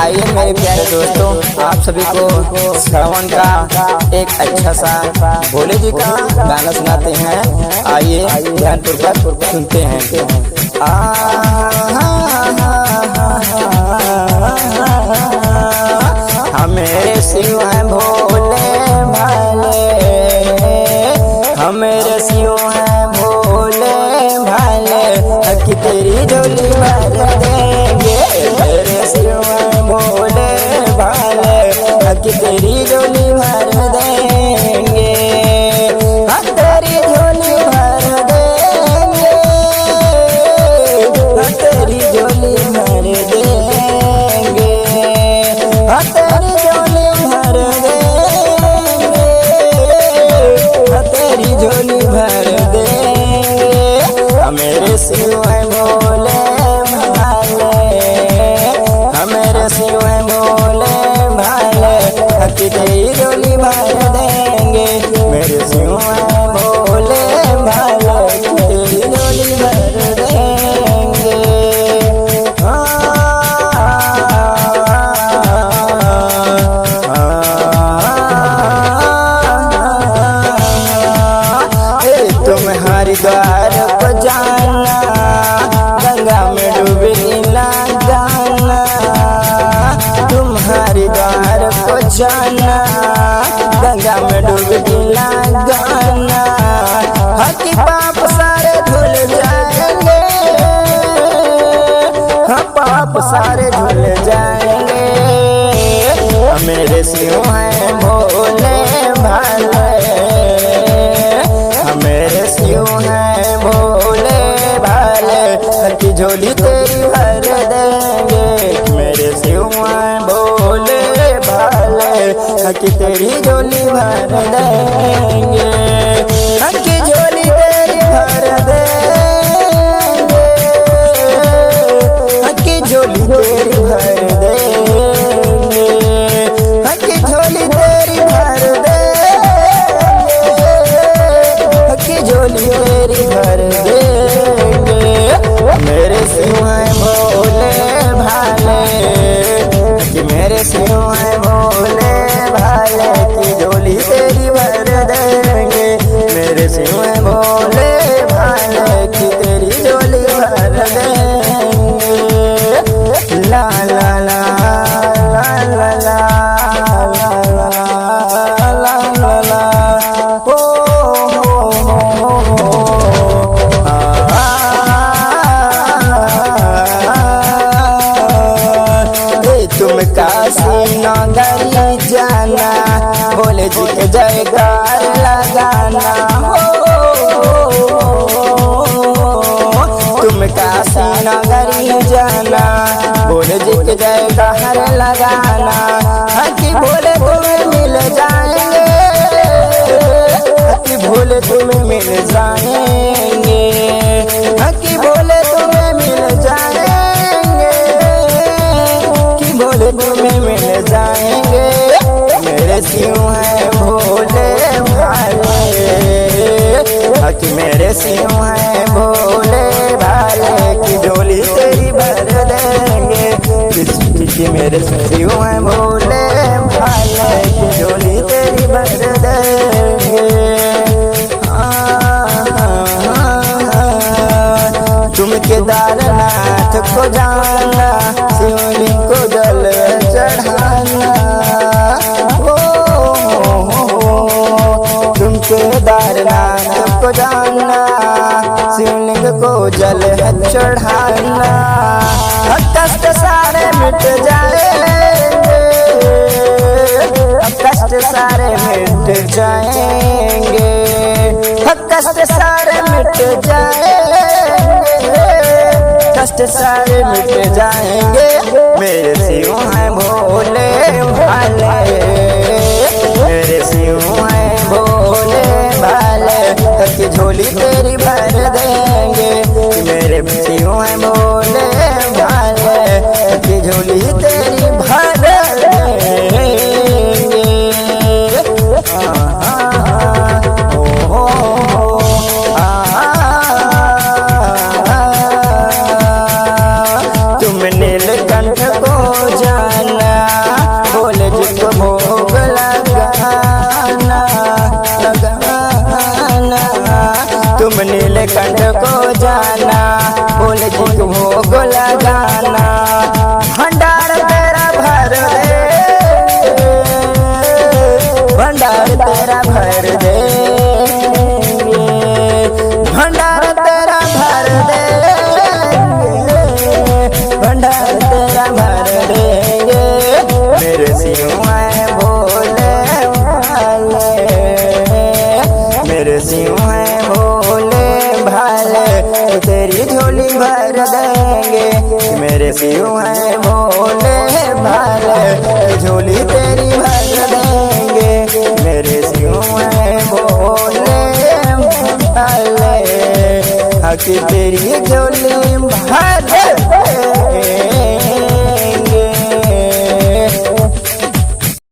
आइए मेरे प्यारे दोस्तों, आप सभी को श्रावण का एक अच्छा सा भोले जी का गाना सुनाते हैं। आइए ध्यानपूर्वक सुनते हैं। मेरे शिव हैं भोले भाले, मेरे शिव हैं भोले भाले, कि तेरी झोली भर देंगे। मेरे शिव हैं भोले भाले, कि तेरी झोली भर देंगे। तेरी झोली भर देंगे, तेरी झोली भर देंगे, तेरी झोली भर देंगे, तेरी झोली भर देंगे। मेरे शिव हैं भोले भाले, मेरे शिव हैं भोले भाले, कि तेरी झोली भर देंगे। मेरे शिव हैं भोले भाले, कि तेरी झोली भर देंगे। तुम्हारी द्वार को जाना, गंगा में डूबी लगाना। तुम्हारी द्वार को जाना, गंगा में डूबी लगाना। हकी पाप सारे धुल जाएंगे, पाप सारे धुल जाएंगे। मेरे शिव हैं भोले भाले, मेरे शिव हैं भोले भाले, की झोली तेरी भर देंगे। मेरे शिव हैं भोले भाले, की तेरी झोली भर देंगे, की झोली तेरी भर देंगे, की झोली तेरी भर देंगे, की झोली तेरी भर देंगे, की झोली तेरी भर देंगे। मेरे शिव हैं भोले भाले, कि मेरे शिव हैं भोले भाले, की झोली तेरी भर देंगे। मेरे शिव हैं भोले भाले, की तेरी झोली भर देंगे। ला ला ला ला ला ला ला ला ला हो। तुम काशी नगरी जाना, भोले जी के जयकार लगाना हो। तुम काशी नगरी जाना, भोले जी के जयकार लगाना। कि भोले तुम्हें मिल जाएंगे, कि भोले तुम्हें मिल जाएंगे, कि भोले तुम्हें मिल जाएंगे, कि भोले तुम्हें मिल जाएंगे। मेरे शिव हैं भोले भाले, कि मेरे शिव हैं भोले भाले, की झोली तेरी भर देंगे। कि मेरे शिव हैं भोले भाले, की झोली तेरी भर देंगे। तुम केदारनाथ को जाना, शिवलिंग को जल चढ़ाना। तुम केदारनाथ को जाना, शिवलिंग को जल चढ़ाना। कष्ट सारे मिट जाएंगे, कष्ट सारे मिट जाएंगे, कष्ट सारे मिट जाएंगे, कष्ट सारे मिट जाएंगे। मेरे शिव हैं भोले भाले, मेरे शिव हैं भोले भाले, की झोली तेरी भर देंगे। मेरे शिव हैं भोले भाले, की झोली तेरी भर देंगे। तुम नीलकंठ को जाना, भोले जी को भोग लगाना लगाना। तुम नीलकंठ को जाना, भोले जी को भोग लगाना। भंडार तेरा भर दे, भंडार तेरा भर दे, भंडार तेरा भर दे, भंडार तेरा भर देंगे। मेरे शिव है भोले भाले, मेरे शिव है भोले भाले, तेरी झोली भर देंगे। मेरे शिव है भोले भाले, झोली तेरी भर देंगे। मेरे शिव है भोले भाले, हकी तेरी झोली